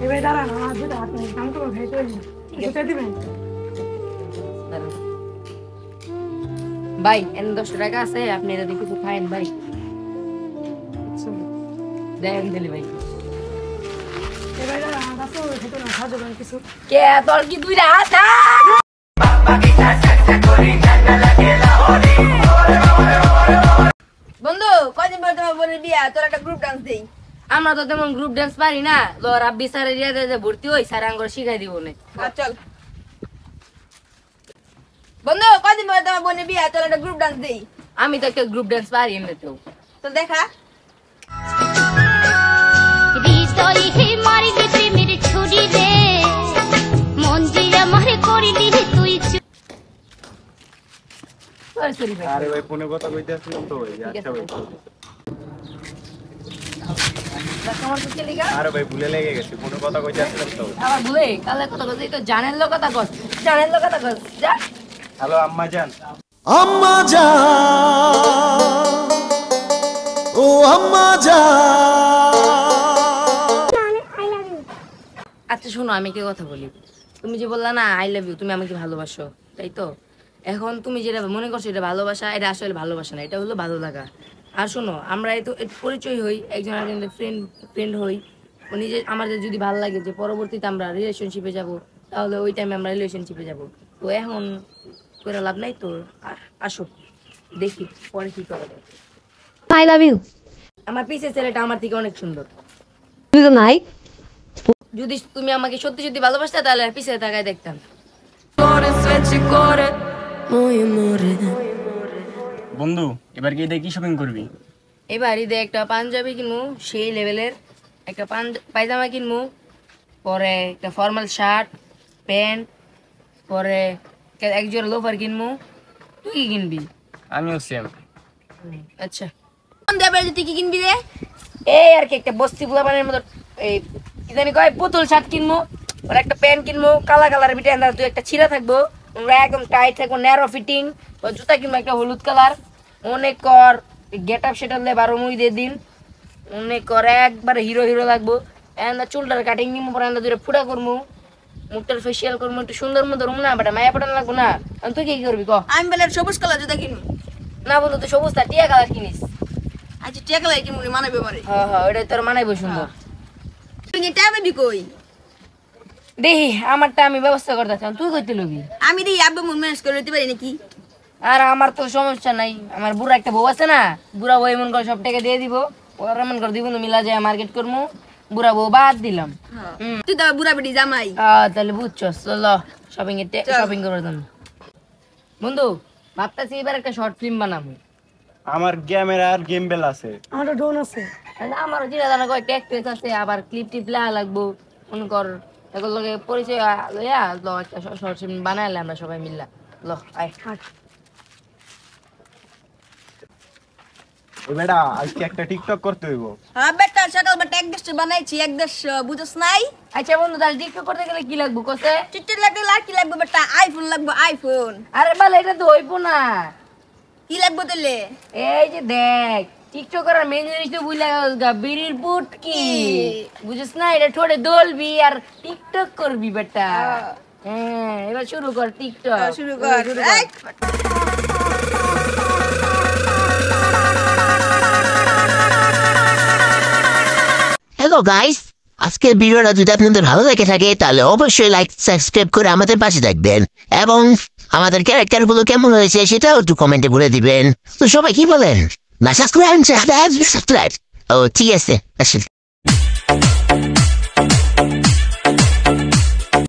এবার দাঁড়ান আমার দুটো হাত নেই কাম করবো খাইতে দুটো দিবেন ভাই এন 10 টাকা আছে আপনি এটা দিয়ে কিছু খাইন ভাই দেন দিলি ভাই এবার দাঁড়ান আমার কাছে খেতে না খাওয়া যাবেন কিছু কে তোর কি দুইটা হাত বন্ধু কদিন পরে তোমার বোনের বিয়া, তোর একটা গ্রুপ ডান্স দেই। আমরা তো তেমন গ্রুপ ডান্স পারি না তো রাব্বি স্যারের ইয়াতে ভর্তি হই স্যার আঙ্গুর শিখাই দিব না চল বন্ধু, কদিন পরে তোমার বোনের বিয়া, তোর একটা গ্রুপ ডান্স দেই। আমি তো একটা গ্রুপ ডান্স পারি এমনিতেও তো দেখা হৃদয় হে মারিবে প্রেমের ছুরি রে মন যে আমার করিলি তুই সরি ভাই আরে ভাই ফোনে কথা কইতে আসছিলাম তো ভাই আচ্ছা ভাই আমার তো চলে গেল আরে ভাই ভুলে লেগে গেছে ফোনে কথা কইতে আসছিলাম তো আবার ভুলে কালে কথা কই তো জানেন লোক কথা কস জানেন লোক কথা কস যা হ্যালো আম্মা জান আম্মা জান ও আম্মা জান আচ্ছা শোনো আমি কি কথা বলি তুমি যে বললা না আই লাভ ইউ তুমি আমাকে ভালোবাসো তাই তো এখন তুমি যেটা মনে করছো এটা ভালোবাসা এটা আসলে ভালোবাসা না এটা হলো ভালো লাগা আর শোনো আমরা এই তো পরিচয় হই একজন আরেকজনের ফ্রেন্ড হই নিজে আমাদের যদি ভালো লাগে যে পরবর্তীতে আমরা রিলেশনশিপে যাব তাহলে ওই টাইমে আমরা রিলেশনশিপে যাব তো এখন করে লাভ নাই তো আসো দেখি পরে কি করা যায় আই লাভ ইউ আমার পিছের ছেলেটা আমার থেকে অনেক সুন্দর তুই তো নাই যদি তুমি আমাকে সত্যি সত্যি ভালোবাসতে তাহলে পিছে তাকায় দেখতাম বন্ধু এবার কি দেখি শপিং করবি এবার ঈদে একটা পাঞ্জাবি কিনবো সেই লেভেলের একটা পায়জামা কিনবো পরে একটা ফর্মাল শার্ট প্যান্ট পরে একজোড়া লোফার কিনবো তুই কি কিনবি আমিও সেম আচ্ছা কোন দেবে তুই কি কিনবি রে? এই আর কি একটা বস্তি পোলাপানের মতো এই কি জানি কয় পুতুল শার্ট কিনবো আর একটা প্যান্ট কিনবো কালা কালার বিটে তুই একটা ছিঁড়া থাকবো আমরা একদম টাইট থাকবো ন্যারো ফিটিং জুতা কিনবো একটা হলুদ কালার অনেক কর গেট আপ সেটার লে 12 মুই দিয়ে দিন অনেক কর একবারে হিরো হিরো লাগবো এন্ড চুলটার কাটিং নিমু পরে এন্ড দুইটা ফুটা করমু মুখটার ফেসিয়াল করমু একটু সুন্দর মতো রুম না বেটা মায়া পটান লাগবো না আর তুই কি করবি ক আমি বলে সবুজ কালার জুতা কিনবো। না বন্ধু তুই সবুজ তা টিয়া কালার কিনিস আচ্ছা টিয়া কালার কিনবো মানাবে আমারে। হ্যাঁ হ্যাঁ ওটা তোর মানাইবো সুন্দর তুই টিয়া পাবি কই? দেখি আমারটা আমি ব্যবস্থা করতে চাই তুই কইতে লবি আমি দিই আব্বু মন ম্যানেজ করে দিতে পারি নাকি? আর আমার তো সমস্যা নাই আমার বুড়া একটা বউ আছে না বুড়া বউ এমন করে সব টাকা দিয়ে দিব ওর এমন করে দিব মিলা যায় মার্কেট করবো বুড়া বউ বাদ দিলাম তুই তো বুড়া বেটি জামাই। তাহলে বুঝছো চলো শপিং করবো তুমি বন্ধু ভাবতেছি এবার একটা শর্ট ফিল্ম বানাবো আমার ক্যামেরা আর গেম বেল আছে আমার ড্রোন আছে আমারও জিরা জানা কয়েকটা অ্যাক্ট্রেস আছে আবার ক্লিপ টিপ লাগা লাগবো মনে কর এগুলো লগে পরিচয় লইয়া ল একটা শর্ট ফিল্ম বানাইলে আমরা সবাই মিললা ল আয় ও বেটা আজকে একটা টিকটক করতে হইব হ্যাঁ বেটা সকাল বেটা এক দেশ বানাইছি এক দেশ বুঝছ নাই? আচ্ছা বন্ধু তাহলে টিকটক করতে গেলে কি লাগবো কোসে টিকটক লাগবে আর কি লাগবে বেটা? আইফোন লাগবে আইফোন। আরে বাল এটা তো হইবো না কি লাগবে তাহলে? এই যে দেখ টিকটক করার মেন জিনিস তো বুঝলা গা বিড়ির পুটকি বুঝছ না এটা ঠোঁটে দলবি আর টিকটক করবি বেটা হ্যাঁ এবার শুরু কর টিকটক শুরু কর। এই, হ্যালো গাইস আজকের ভিডিওটা যদি আপনাদের ভালো লেগে থাকে তাহলে অবশ্যই লাইক সাবস্ক্রাইব করে আমাদের পাশে থাকবেন এবং আমাদের ক্যারেক্টারগুলো কেমন হয়েছে সেটাও একটু কমেন্টে বলে দিবেন তো সবাই কি বলেন না সাবস্ক্রাইব ও ঠিক আছে আসেন